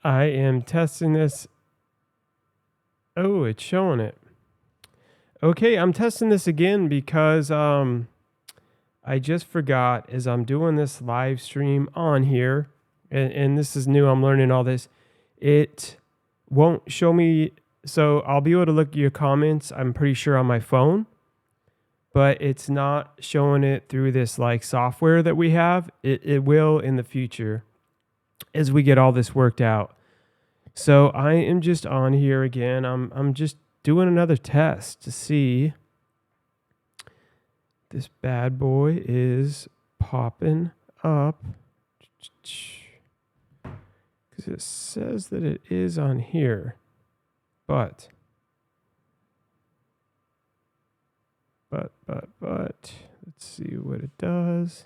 I am testing this. Oh, it's showing it. Okay, I'm testing this again because I just forgot as I'm doing this live stream on here, and this is new. I'm learning all this. It won't show me, so I'll be able to look at your comments, I'm pretty sure, on my phone, but it's not showing it through this like software that we have. It will in the future as we get all this worked out. So I am just on here again. I'm just doing another test to see this bad boy is popping up. Because it says that it is on here. But. Let's see what it does.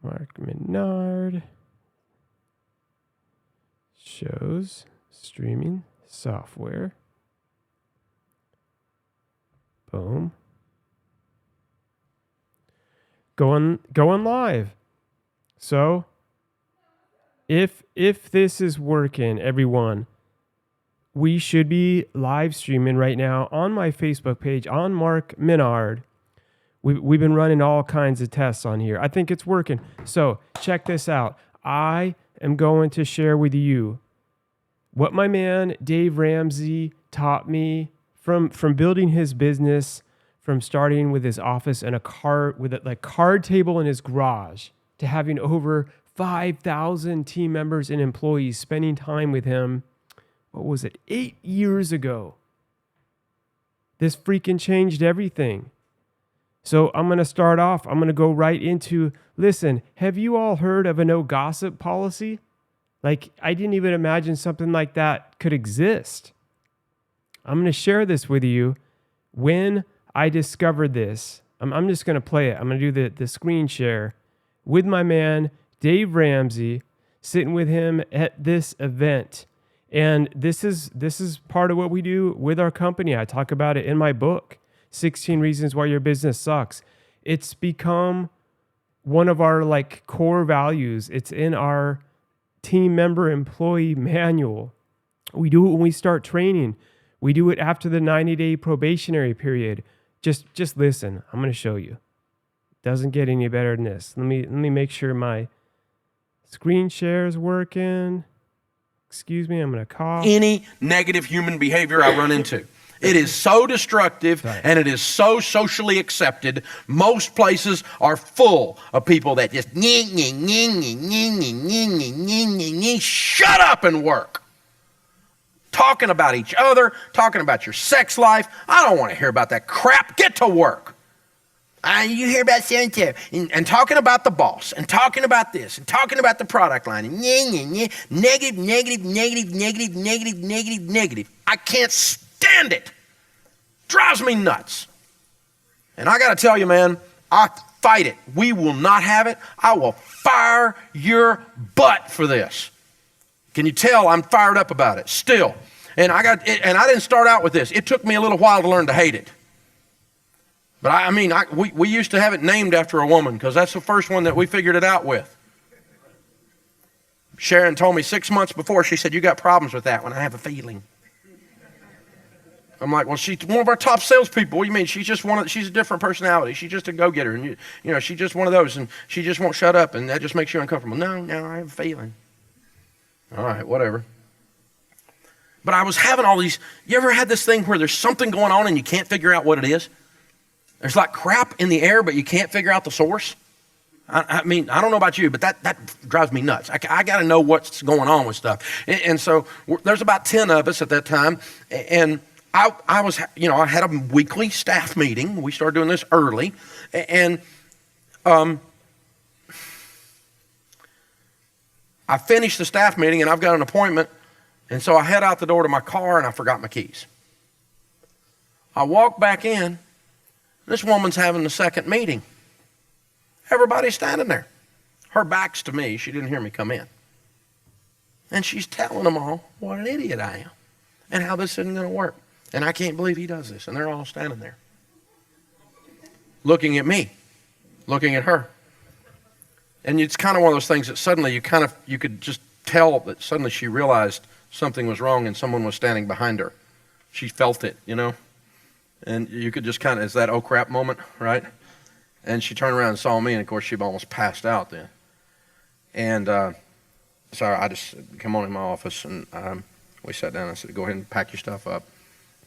Mark Minard. Shows streaming software. Boom. Going live. So if this is working, everyone, we should be live streaming right now on my Facebook page, on Mark Minard. We've been running all kinds of tests on here. I think it's working. So check this out. I am going to share with you what my man Dave Ramsey taught me from building his business, from starting with his office and a card table in his garage, to having over 5,000 team members and employees spending time with him. What was it? 8 years ago. This freaking changed everything. So I'm going to start off. I'm going to go right into, listen, have you all heard of a no gossip policy? Like, I didn't even imagine something like that could exist. I'm going to share this with you. When I discovered this, I'm just going to play it. I'm going to do the screen share with my man, Dave Ramsey, sitting with him at this event. And this is part of what we do with our company. I talk about it in my book, 16 Reasons Why Your Business Sucks. It's become one of our like core values. It's in our team member employee manual. We do it when we start training. We do it after the 90-day probationary period. Just listen. I'm going to show you. Doesn't get any better than this. Let me make sure my screen share is working. Excuse me, I'm going to cough. Any negative human behavior I run into. It is so destructive and it is so socially accepted. Most places are full of people that just shut up and work. Talking about each other, talking about your sex life. I don't want to hear about that crap. Get to work. You hear about so-and-so, and talking about the boss, and talking about this, and talking about the product line, and negative. I can't stand it. Drives me nuts. And I got to tell you, man, I fight it. We will not have it. I will fire your butt for this. Can you tell I'm fired up about it still? And I didn't start out with this. It took me a little while to learn to hate it. But we used to have it named after a woman because that's the first one that we figured it out with. Sharon told me 6 months before, she said, you got problems with that one. I have a feeling. I'm like, well, she's one of our top salespeople. What do you mean? She's a different personality. She's just a go-getter. And she's just one of those, and she just won't shut up, and that just makes you uncomfortable. No, I have a feeling. All right, whatever. But I was having all these, you ever had this thing where there's something going on and you can't figure out what it is? There's like crap in the air, but you can't figure out the source. I mean, I don't know about you, but that drives me nuts. I got to know what's going on with stuff. And so there's about 10 of us at that time. And I was, I had a weekly staff meeting. We started doing this early. And I finished the staff meeting and I've got an appointment. And so I head out the door to my car and I forgot my keys. I walk back in. This woman's having the second meeting. Everybody's standing there. Her back's to me. She didn't hear me come in. And she's telling them all what an idiot I am and how this isn't going to work. And I can't believe he does this. And they're all standing there looking at me, looking at her. And it's kind of one of those things that suddenly you could just tell that suddenly she realized something was wrong and someone was standing behind her. She felt it, and you could just kind of, it's that oh crap moment, right? And she turned around and saw me, and of course she almost passed out then. And so I just said, come on in my office, and we sat down. I said, go ahead and pack your stuff up,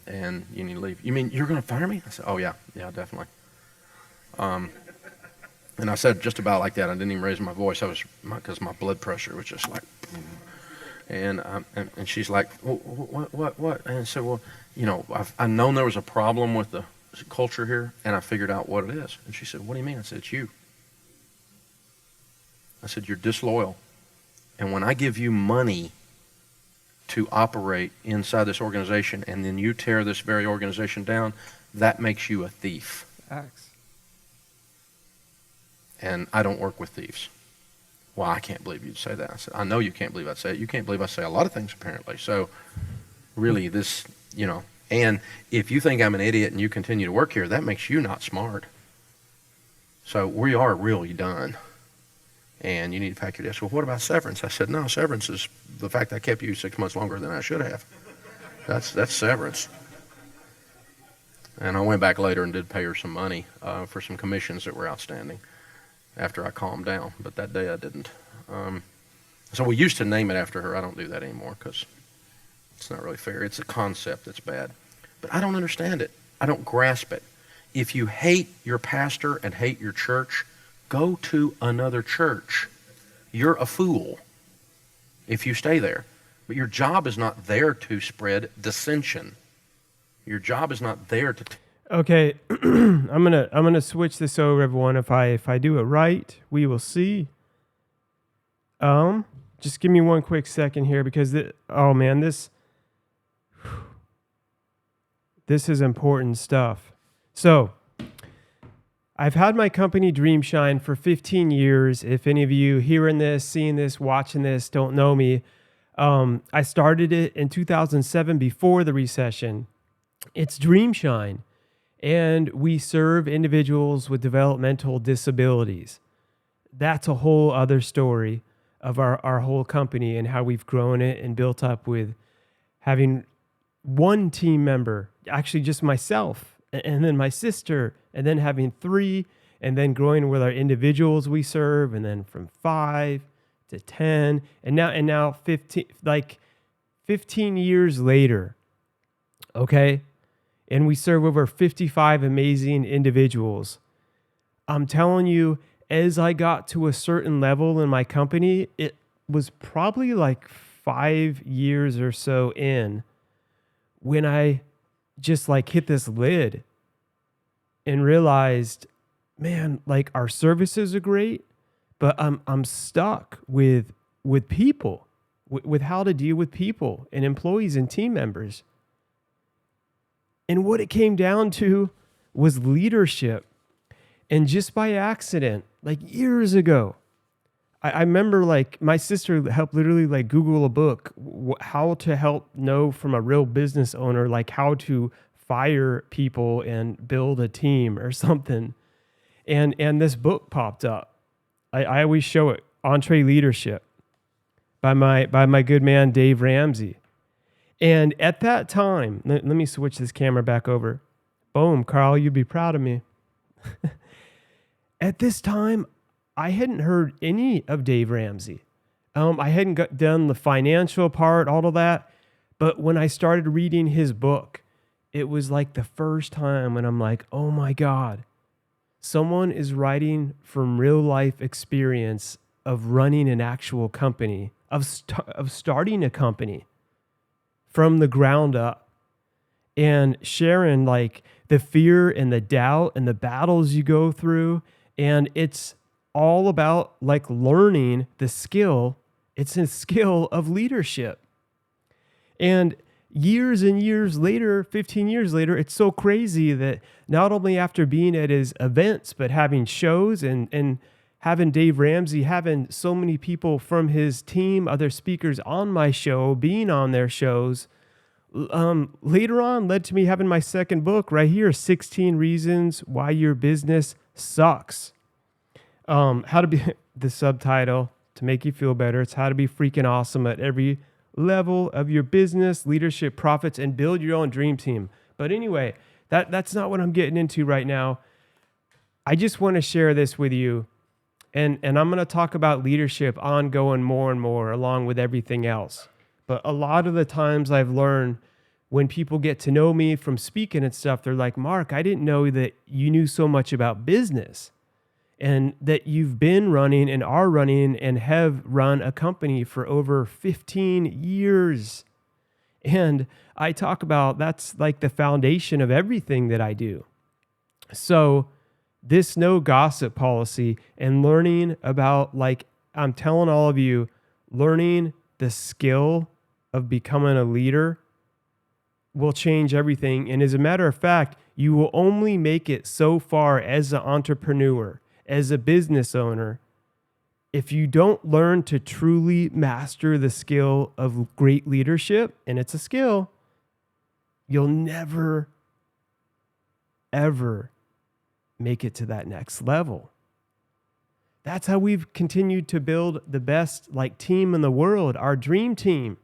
and you need to leave. You mean you're going to fire me? I said, oh yeah, definitely. And I said just about like that. I didn't even raise my voice. Because my blood pressure was just like, and she's like, what? And I said, well, I've known there was a problem with the culture here, and I figured out what it is. And she said, what do you mean? I said, it's you. I said, you're disloyal. And when I give you money to operate inside this organization, and then you tear this very organization down, that makes you a thief. Facts. And I don't work with thieves. Well, I can't believe you'd say that. I said, I know you can't believe I'd say it. You can't believe I say a lot of things, apparently. So really this, and if you think I'm an idiot and you continue to work here, that makes you not smart. So we are really done. And you need to pack your desk. Well, what about severance? I said, no, severance is the fact I kept you 6 months longer than I should have. That's severance. And I went back later and did pay her some money for some commissions that were outstanding after I calmed down. But that day I didn't. So we used to name it after her. I don't do that anymore because it's not really fair. It's a concept that's bad. But I don't understand it. I don't grasp it. If you hate your pastor and hate your church, go to another church. You're a fool if you stay there. But your job is not there to spread dissension. Your job is not there to... Okay, I'm gonna switch this over, everyone. If I do it right, we will see. Just give me one quick second here because this is important stuff. So, I've had my company Dreamshine for 15 years. If any of you hearing this, seeing this, watching this don't know me, I started it in 2007 before the recession. It's Dreamshine, and we serve individuals with developmental disabilities. That's a whole other story of our whole company and how we've grown it and built up with having one team member, actually just myself, and then my sister, and then having 3, and then growing with our individuals we serve, and then from 5 to 10, and now 15 years later, okay? And we serve over 55 amazing individuals. I'm telling you, as I got to a certain level in my company, it was probably like 5 years or so in when I just like hit this lid and realized, man, like our services are great, but I'm stuck with people, with how to deal with people and employees and team members. And what it came down to was leadership. And just by accident, like years ago, I remember like my sister helped literally like Google a book, how to help know from a real business owner, like how to fire people and build a team or something. And this book popped up. I always show it, Entree Leadership by my good man, Dave Ramsey. And at that time, let me switch this camera back over. Boom, Carl, you'd be proud of me. At this time, I hadn't heard any of Dave Ramsey. I hadn't done the financial part, all of that. But when I started reading his book, it was like the first time when I'm like, oh my God, someone is writing from real life experience of running an actual company, of starting a company from the ground up and sharing like the fear and the doubt and the battles you go through. And it's all about like learning the skill. It's a skill of leadership. And years and years later, 15 years later, it's so crazy that not only after being at his events, but having shows and having Dave Ramsey, having so many people from his team, other speakers on my show, being on their shows, later on led to me having my second book right here, 16 Reasons Why Your Business Sucks. How to be the subtitle to make you feel better. It's how to be freaking awesome at every level of your business, leadership, profits, and build your own dream team. But anyway, that's not what I'm getting into right now. I just want to share this with you. And I'm going to talk about leadership ongoing more and more along with everything else. But a lot of the times I've learned when people get to know me from speaking and stuff, they're like, Mark, I didn't know that you knew so much about business and that you've been running and are running and have run a company for over 15 years. And I talk about that's like the foundation of everything that I do. So this no gossip policy and learning about, like I'm telling all of you, learning the skill of becoming a leader will change everything. And as a matter of fact, you will only make it so far as an entrepreneur, as a business owner, if you don't learn to truly master the skill of great leadership, and it's a skill, you'll never, ever make it to that next level. That's how we've continued to build the best team in the world, our dream team,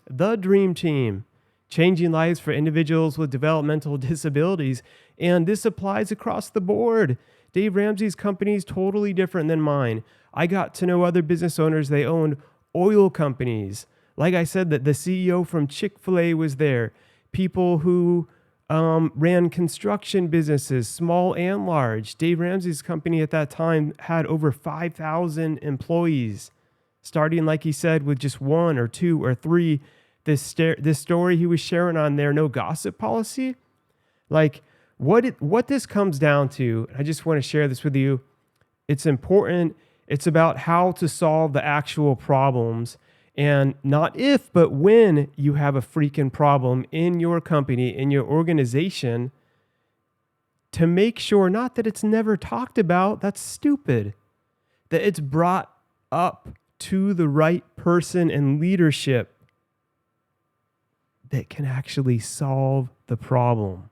the dream team, changing lives for individuals with developmental disabilities. And this applies across the board. Dave Ramsey's company is totally different than mine. I got to know other business owners. They owned oil companies. Like I said, that the CEO from Chick-fil-A was there. People who ran construction businesses, small and large. Dave Ramsey's company at that time had over 5,000 employees, starting, like he said, with just one or two or three. This story he was sharing on their no gossip policy, what this comes down to, I just want to share this with you. It's important. It's about how to solve the actual problems, and not if, but when you have a freaking problem in your company, in your organization, to make sure not that it's never talked about, that's stupid, that it's brought up to the right person in leadership that can actually solve the problem.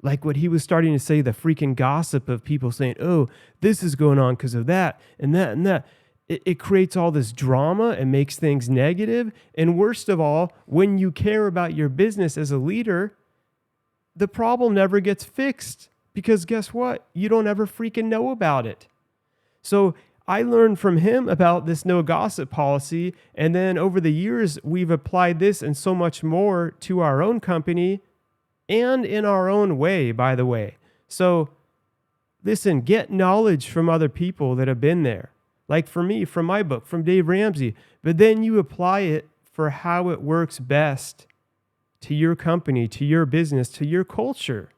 Like what he was starting to say, the freaking gossip of people saying, oh, this is going on because of that and that and that. It creates all this drama and makes things negative. And worst of all, when you care about your business as a leader, the problem never gets fixed because guess what? You don't ever freaking know about it. So I learned from him about this no gossip policy. And then over the years, we've applied this and so much more to our own company and in our own way, by the way. So listen, get knowledge from other people that have been there. Like for me, from my book, from Dave Ramsey, but then you apply it for how it works best to your company, to your business, to your culture.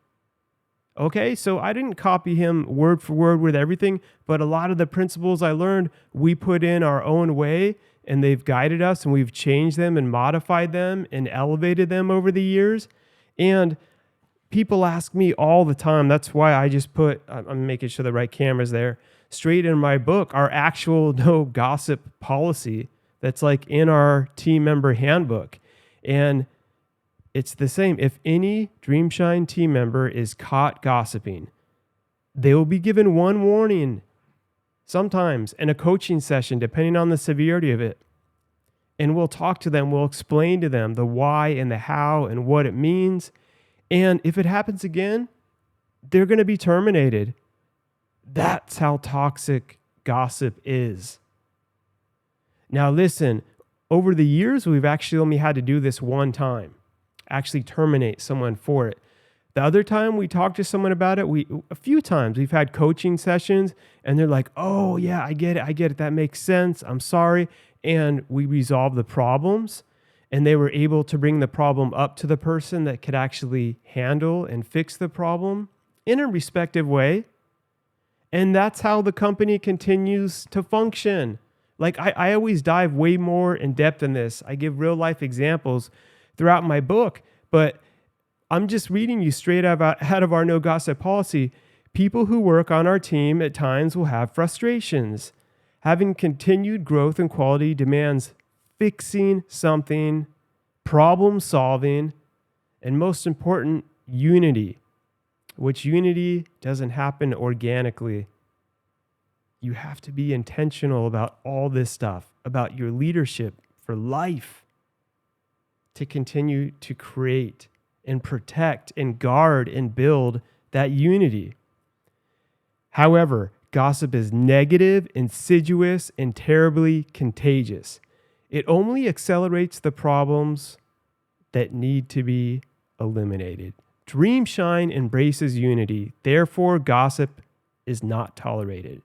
Okay, so I didn't copy him word for word with everything, but a lot of the principles I learned, we put in our own way, and they've guided us, and we've changed them and modified them and elevated them over the years. And people ask me all the time, that's why I just put, I'm making sure the right camera's there, straight in my book, our actual no gossip policy that's like in our team member handbook. And it's the same. If any Dreamshine team member is caught gossiping, they will be given one warning, sometimes in a coaching session, depending on the severity of it. And we'll talk to them. We'll explain to them the why and the how and what it means. And if it happens again, they're going to be terminated. That's how toxic gossip is. Now, listen, over the years, we've actually only had to do this one time, actually terminate someone for it. The other time we talked to someone about it, a few times we've had coaching sessions and they're like, oh yeah, I get it. That makes sense. I'm sorry. And we resolved the problems and they were able to bring the problem up to the person that could actually handle and fix the problem in a respective way. And that's how the company continues to function. Like I always dive way more in depth in this. I give real life examples throughout my book, but I'm just reading you straight out of our no gossip policy. People who work on our team at times will have frustrations. Having continued growth and quality demands fixing something, problem solving, and most important, unity, which unity doesn't happen organically. You have to be intentional about all this stuff, about your leadership for life, to continue to create and protect and guard and build that unity. However, gossip is negative, insidious, and terribly contagious. It only accelerates the problems that need to be eliminated. Dreamshine embraces unity. Therefore, gossip is not tolerated.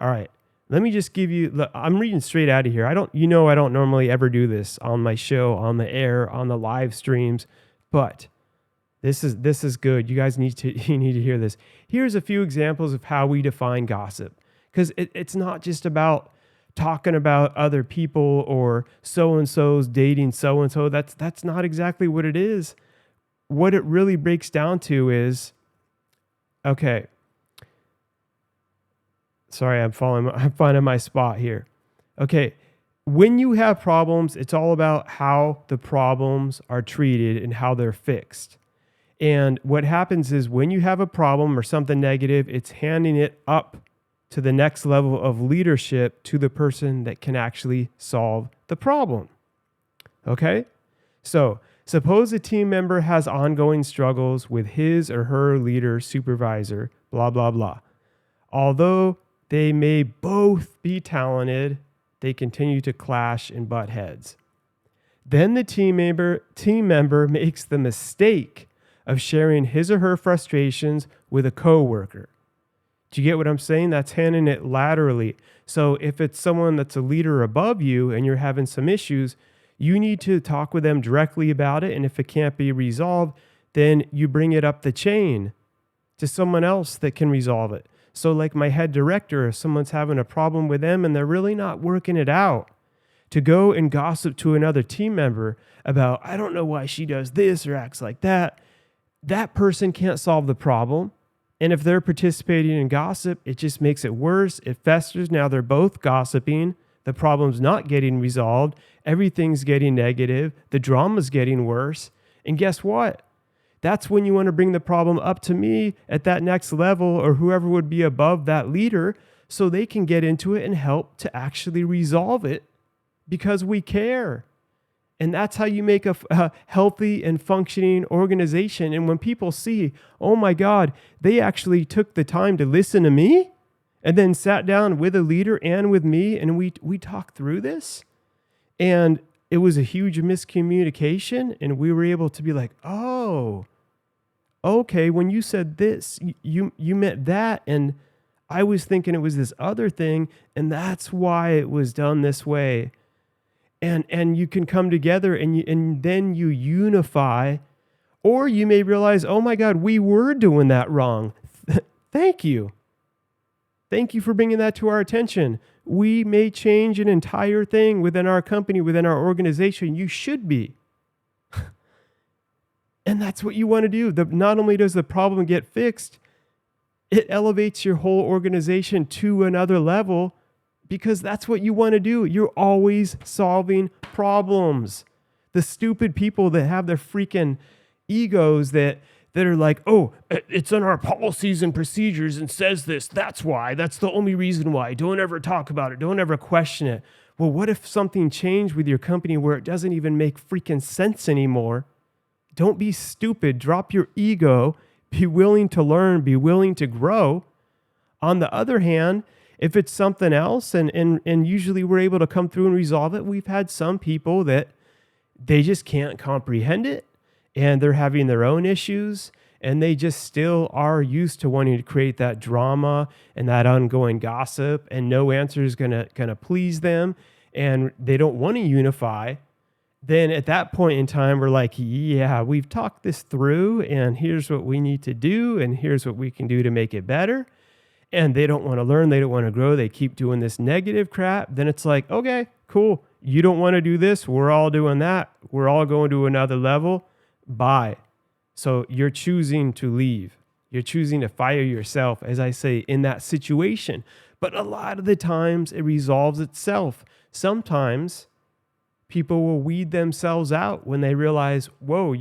All right. Let me just give you, I'm reading straight out of here. I don't normally ever do this on my show, on the air, on the live streams, but this is good. You guys need to hear this. Here's a few examples of how we define gossip, because it's not just about talking about other people or so-and-so's dating so-and-so. That's not exactly what it is. What it really breaks down to is, okay, sorry, I'm finding my spot here. Okay, when you have problems, it's all about how the problems are treated and how they're fixed. And what happens is when you have a problem or something negative, it's handing it up to the next level of leadership to the person that can actually solve the problem. Okay? So suppose a team member has ongoing struggles with his or her leader, supervisor, blah, blah, blah. Although they may both be talented, they continue to clash and butt heads. Then the team member makes the mistake of sharing his or her frustrations with a coworker. Do you get what I'm saying? That's handing it laterally. So if it's someone that's a leader above you and you're having some issues, you need to talk with them directly about it. And if it can't be resolved, then you bring it up the chain to someone else that can resolve it. So like my head director, if someone's having a problem with them and they're really not working it out, to go and gossip to another team member about, I don't know why she does this or acts like that, that person can't solve the problem. And if they're participating in gossip, it just makes it worse. It festers. Now they're both gossiping. The problem's not getting resolved. Everything's getting negative. The drama's getting worse. And guess what? That's when you want to bring the problem up to me at that next level or whoever would be above that leader so they can get into it and help to actually resolve it because we care. And that's how you make a healthy and functioning organization. And when people see, oh my God, they actually took the time to listen to me and then sat down with a leader and with me and we talked through this. And it was a huge miscommunication. And we were able to be like, oh, okay, when you said this, you meant that. And I was thinking it was this other thing. And that's why it was done this way. And you can come together and then you unify, or you may realize, oh my God, we were doing that wrong. Thank you. Thank you for bringing that to our attention. We may change an entire thing within our company, within our organization. You should be. And that's what you want to do. Not only does the problem get fixed, it elevates your whole organization to another level. Because that's what you want to do. You're always solving problems. The stupid people that have their freaking egos that are like, oh, it's in our policies and procedures and says this. That's why. That's the only reason why. Don't ever talk about it. Don't ever question it. Well, what if something changed with your company where it doesn't even make freaking sense anymore? Don't be stupid. Drop your ego. Be willing to learn. Be willing to grow. On the other hand, if it's something else and usually we're able to come through and resolve it, we've had some people that they just can't comprehend it and they're having their own issues and they just still are used to wanting to create that drama and that ongoing gossip and no answer is gonna please them and they don't want to unify. Then at that point in time, we're like, yeah, we've talked this through and here's what we need to do and here's what we can do to make it better. And they don't want to learn, they don't want to grow, they keep doing this negative crap, then it's like, okay, cool. You don't want to do this, we're all doing that. We're all going to another level. Bye. So you're choosing to leave. You're choosing to fire yourself, as I say, in that situation. But a lot of the times it resolves itself. Sometimes people will weed themselves out when they realize, whoa,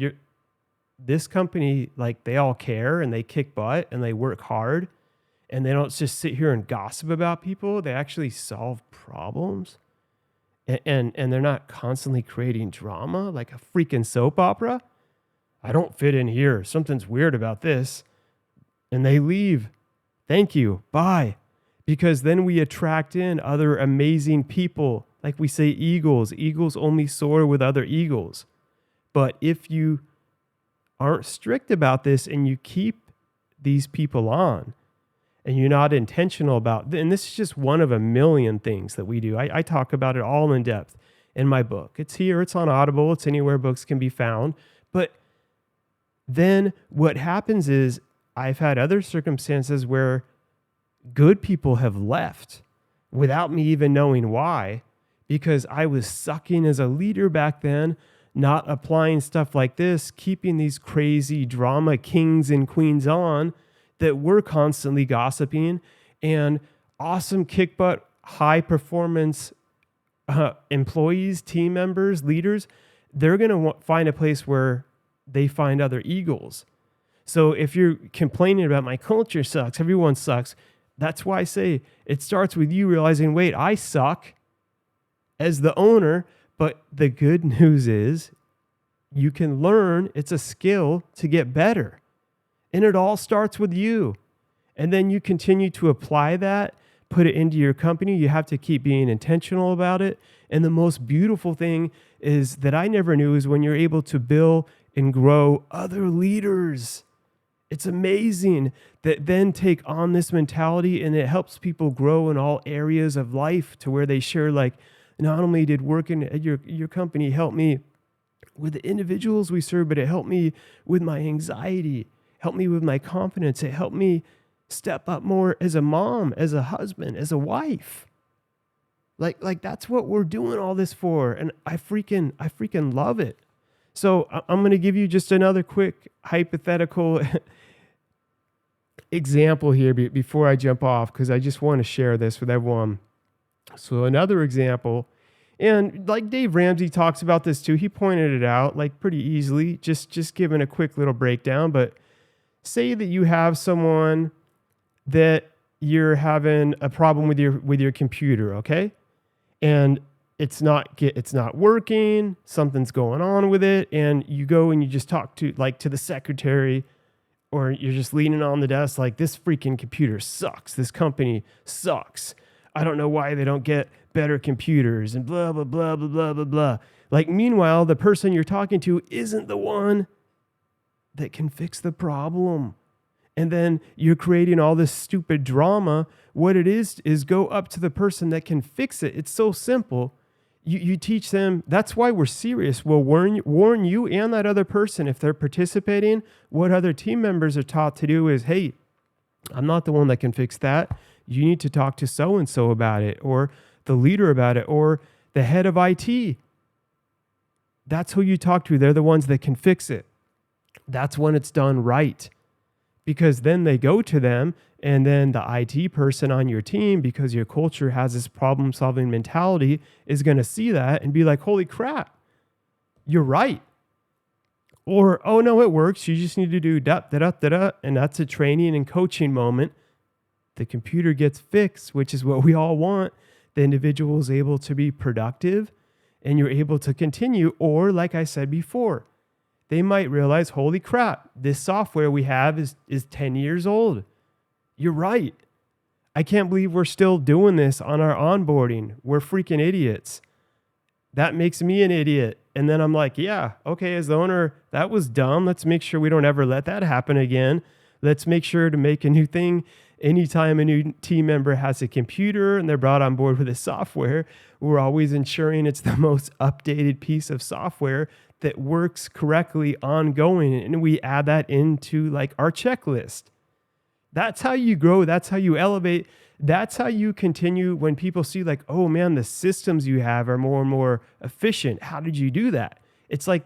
this company, like they all care and they kick butt and they work hard. and they don't just sit here and gossip about people. They actually solve problems. And they're not constantly creating drama like a freaking soap opera. I don't fit in here. Something's weird about this. And they leave. Thank you. Bye. Because then we attract in other amazing people. Like we say, eagles. Eagles only soar with other eagles. But if you aren't strict about this and you keep these people on, and you're not intentional about, and this is just one of a million things that we do. I talk about it all in depth in my book. It's here, it's on Audible, it's anywhere books can be found. But then what happens is I've had other circumstances where good people have left without me even knowing why, because I was sucking as a leader back then, not applying stuff like this, keeping these crazy drama kings and queens on that were constantly gossiping, and awesome kick butt, high performance employees, team members, leaders, they're going to find a place where they find other eagles. So if you're complaining about my culture sucks, everyone sucks, that's why I say it starts with you realizing, wait, I suck as the owner. But the good news is you can learn. It's a skill to get better. And it all starts with you. And then you continue to apply that, put it into your company. You have to keep being intentional about it. And the most beautiful thing is that I never knew is when you're able to build and grow other leaders. It's amazing that then take on this mentality, and it helps people grow in all areas of life to where they share, like, not only did working at your company help me with the individuals we serve, but it helped me with my anxiety, helped me with my confidence. It helped me step up more as a mom, as a husband, as a wife. Like that's what we're doing all this for. And I freaking love it. So I'm going to give you just another quick hypothetical example here before I jump off, because I just want to share this with everyone. So another example, and like Dave Ramsey talks about this too. He pointed it out like pretty easily, just giving a quick little breakdown. But say that you have someone that you're having a problem with your computer, okay? And it's not working, something's going on with it, and you go and you just talk to the secretary, or you're just leaning on the desk like, this freaking computer sucks. This company sucks. I don't know why they don't get better computers and blah, blah, blah, blah, blah, blah, blah. Like, meanwhile, the person you're talking to isn't the one that can fix the problem. And then you're creating all this stupid drama. What it is go up to the person that can fix it. It's so simple. You teach them. That's why we're serious. We'll warn you and that other person if they're participating. What other team members are taught to do is, hey, I'm not the one that can fix that. You need to talk to so-and-so about it, or the leader about it, or the head of IT. That's who you talk to. They're the ones that can fix it. That's when it's done right. Because then they go to them, and then the IT person on your team, because your culture has this problem-solving mentality, is going to see that and be like, holy crap, you're right. Or, oh no, it works. You just need to do da-da-da-da-da, and that's a training and coaching moment. The computer gets fixed, which is what we all want. The individual is able to be productive, and you're able to continue. Or, like I said before, they might realize, holy crap, this software we have is 10 years old. You're right. I can't believe we're still doing this on our onboarding. We're freaking idiots. That makes me an idiot. And then I'm like, yeah, okay, as the owner, that was dumb. Let's make sure we don't ever let that happen again. Let's make sure to make a new thing. Anytime a new team member has a computer and they're brought on board with a software, we're always ensuring it's the most updated piece of software that works correctly ongoing. And we add that into like our checklist. That's how you grow. That's how you elevate. That's how you continue when people see like, oh man, the systems you have are more and more efficient. How did you do that? It's like,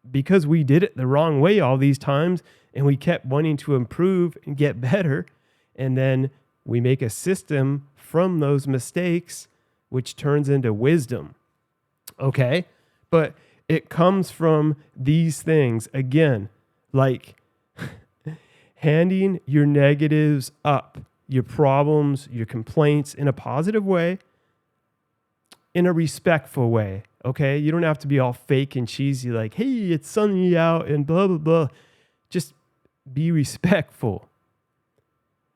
because we did it the wrong way all these times, and we kept wanting to improve and get better. And then we make a system from those mistakes, which turns into wisdom. Okay? But it comes from these things. Again, like handing your negatives up. your problems, your complaints in a positive way, in a respectful way. Okay? You don't have to be all fake and cheesy like, hey, it's sunny out and blah, blah, blah. Just be respectful.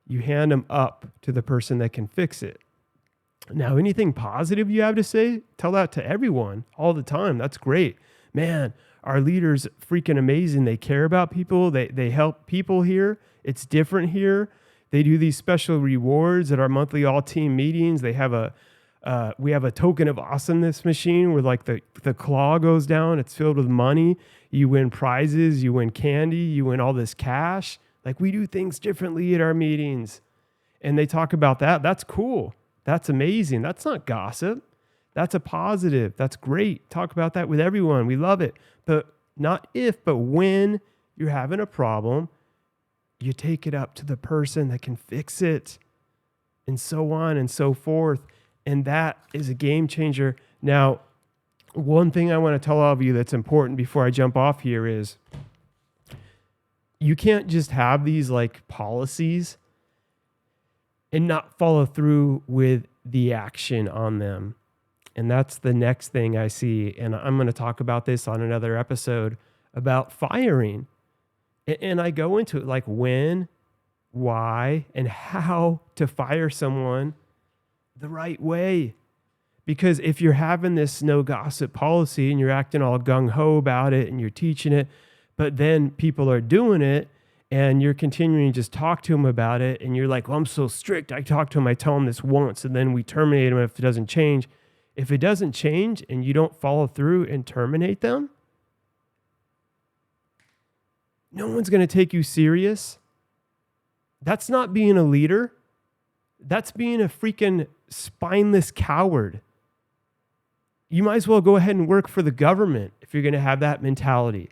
You hand them up to the person that can fix it. Now, anything positive you have to say, tell that to everyone all the time. That's great. Man, our leaders freaking amazing. They care about people. They help people here. It's different here. They do these special rewards at our monthly all-team meetings. They have we have a token of awesomeness machine where like the claw goes down. It's filled with money. You win prizes. You win candy. You win all this cash. Like we do things differently at our meetings. And they talk about that. That's cool. That's amazing. That's not gossip. That's a positive. That's great. Talk about that with everyone. We love it. But not if, but when you're having a problem, you take it up to the person that can fix it, and so on and so forth. And that is a game changer. Now, one thing I want to tell all of you that's important before I jump off here is you can't just have these like policies and not follow through with the action on them. And that's the next thing I see. And I'm going to talk about this on another episode about firing. And I go into it like when, why, and how to fire someone the right way. Because if you're having this no gossip policy and you're acting all gung-ho about it and you're teaching it, but then people are doing it, and you're continuing to just talk to them about it, and you're like, well, I'm so strict. I talk to them, I tell them this once, and then we terminate them if it doesn't change. If it doesn't change and you don't follow through and terminate them, no one's going to take you serious. That's not being a leader. That's being a freaking spineless coward. You might as well go ahead and work for the government if you're going to have that mentality.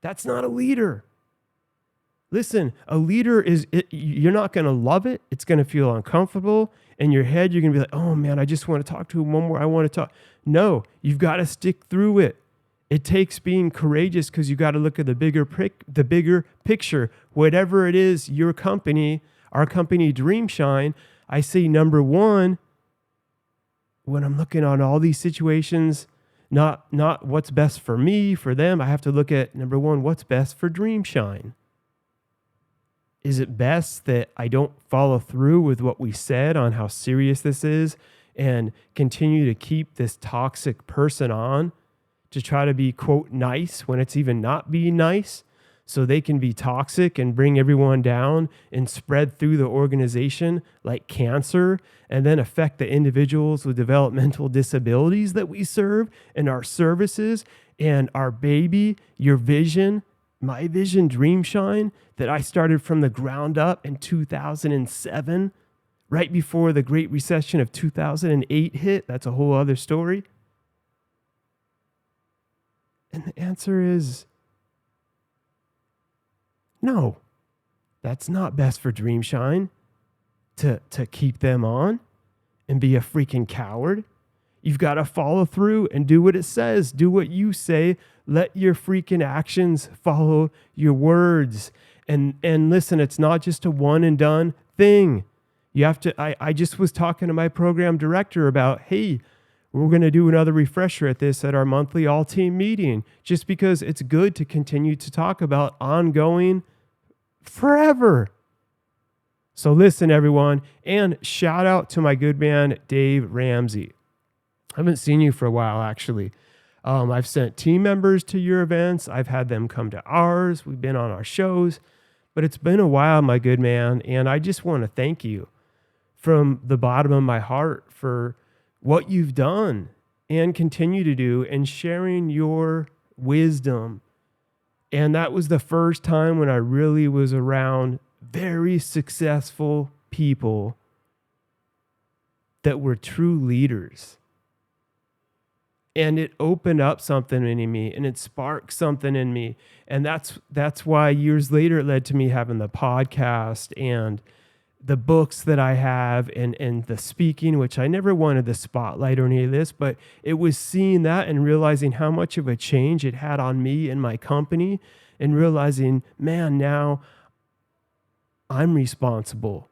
That's not a leader. Listen, a leader you're not going to love it. It's going to feel uncomfortable. In your head, you're going to be like, oh man, I just want to talk to him one more. I want to talk. No, you've got to stick through it. It takes being courageous because you got to look at the bigger picture. Whatever it is, your company, our company Dreamshine, I say number one, when I'm looking on all these situations, not what's best for me, for them, I have to look at number one, what's best for Dreamshine. Is it best that I don't follow through with what we said on how serious this is and continue to keep this toxic person on to try to be, quote, nice when it's even not being nice, so they can be toxic and bring everyone down and spread through the organization like cancer and then affect the individuals with developmental disabilities that we serve and our services and our baby, your vision, my vision, Dreamshine, that I started from the ground up in 2007, right before the Great Recession of 2008 hit. That's a whole other story. And the answer is no. That's not best for Dreamshine to keep them on and be a freaking coward. You've got to follow through and do what it says. Do what you say. Let your freaking actions follow your words. And listen, it's not just a one and done thing. You have to, I just was talking to my program director about, hey, we're going to do another refresher at this at our monthly all-team meeting, just because it's good to continue to talk about ongoing forever. So listen, everyone, and shout out to my good man, Dave Ramsey. I haven't seen you for a while, actually. I've sent team members to your events. I've had them come to ours. We've been on our shows. But it's been a while, my good man, and I just want to thank you from the bottom of my heart for what you've done and continue to do and sharing your wisdom. And that was the first time when I really was around very successful people that were true leaders. And it opened up something in me, and it sparked something in me. And that's why years later it led to me having the podcast and the books that I have and the speaking, which I never wanted the spotlight or any of this, but it was seeing that and realizing how much of a change it had on me and my company, and realizing, man, now I'm responsible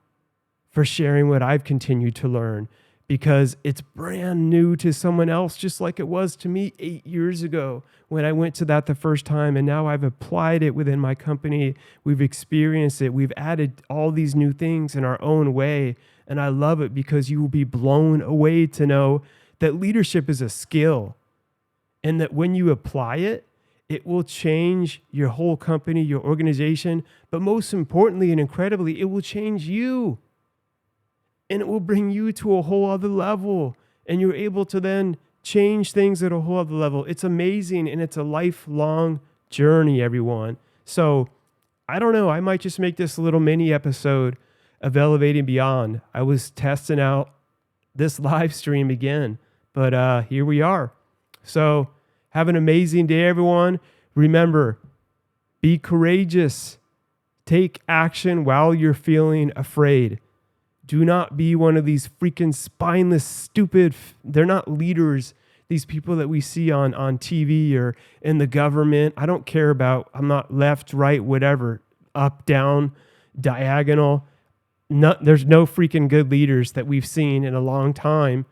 for sharing what I've continued to learn, because it's brand new to someone else, just like it was to me 8 years ago when I went to that the first time. And now I've applied it within my company. We've experienced it. We've added all these new things in our own way. And I love it because you will be blown away to know that leadership is a skill, and that when you apply it, it will change your whole company, your organization. But most importantly and incredibly, it will change you. And it will bring you to a whole other level. And you're able to then change things at a whole other level. It's amazing. And it's a lifelong journey, everyone. So I don't know. I might just make this a little mini episode of Elevating Beyond. I was testing out this live stream again, but here we are. So have an amazing day, everyone. Remember, be courageous. Take action while you're feeling afraid. Do not be one of these freaking spineless, stupid, they're not leaders, these people that we see on TV or in the government. I don't care about, I'm not left, right, whatever, up, down, diagonal. There's no freaking good leaders that we've seen in a long time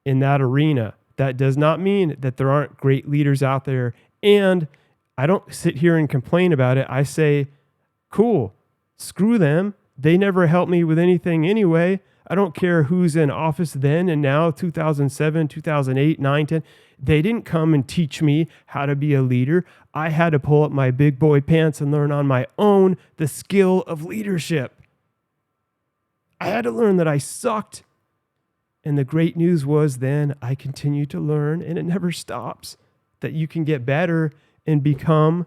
in that arena. That does not mean that there aren't great leaders out there. And I don't sit here and complain about it. I say, cool, screw them. They never helped me with anything anyway. I don't care who's in office then and now, 2007, 2008, 9, 10. They didn't come and teach me how to be a leader. I had to pull up my big boy pants and learn on my own the skill of leadership. I had to learn that I sucked. And the great news was then I continued to learn, and it never stops, that you can get better and become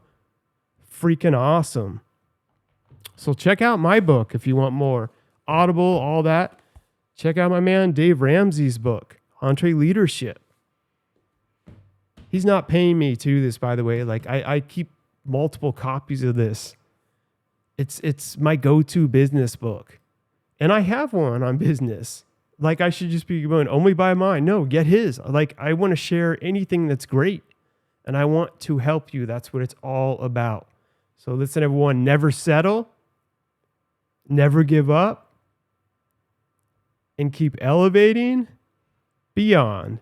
freaking awesome. So check out my book if you want more. Audible, all that. Check out my man Dave Ramsey's book, EntreLeadership. He's not paying me to do this, by the way. Like I keep multiple copies of this. It's my go-to business book. And I have one on business. Like I should just be going, only buy mine. No, get his. Like I want to share anything that's great. And I want to help you. That's what it's all about. So listen, everyone, never settle. Never give up, and keep elevating beyond.